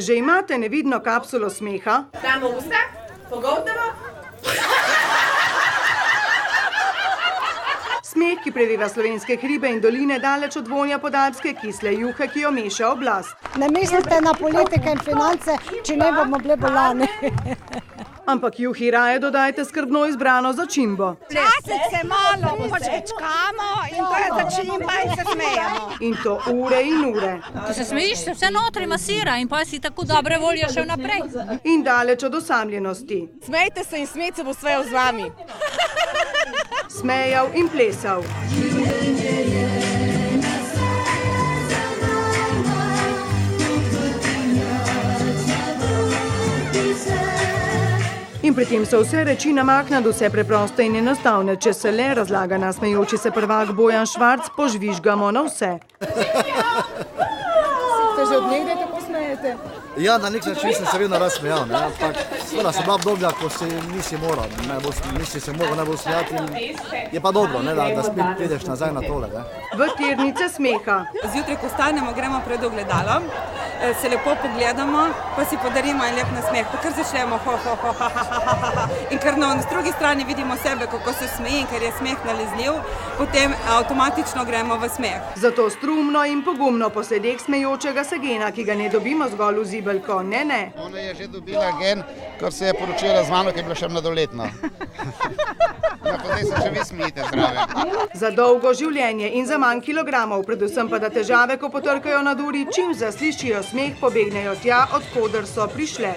Že imate nevidno kapsulo smeha? Damo usta, pogoltnemo. Smeh, ki preveva slovenske hribe in doline, daleč od vonja podalpske kisle juhe, ki jo meša oblast. Ne mislite na politike in finance, če ne bomo bili bolani. Ampak juhi raje dodajte skrbno izbrano začimbo. Včasih se malo počečkamo in to je začimba in se smejemo. In to ure in ure. Ko se smejiš, se vse notri masira in pa si tako dobre volje še vnaprej. In daleč od osamljenosti. Smejte se in smet se bo svejal z vami. Smejal in plesal. In pri tem so vse reči namaknad vse preproste in enostavne, če se le, razlaga nasmejoči se prvak Bojan Švarc, požvižgamo na vse. Se že od nekdaj tako smejete? Ja, na nek način sem se vedno rad smejal, ampak seveda so bila obdobja, ko si nisi moral, nisi se mogel najbolj smejati in je pa dobro, da spet prideš nazaj na tole. V tirnice smeha. Zjutraj, ko stanemo, gremo pred ogledalo, se lepo pogledamo, pa si podarimo en lep nasmeh, pa kar začnemo ho, ho, ho, ha, ha, ha, ha, ha. In ker na drugi strani vidimo sebe, kako se smeji in ker je smeh nalezljiv, potem avtomatično gremo v smeh. Zato strumno in pogumno posledek smejočega se gena, ki ga ne dobimo zgolj v zibelko, ne. Ona je že dobila gen, kar se je poročila z mano, ki je bila še mladoletna. Ja, pa zdaj se še vi smijete zdrave. Za dolgo življenje in za manj kilogramov, predvsem pa da težave, ko potrkajo na duri, čim zaslišijo smeh, pobegnejo tja, od koder so prišle.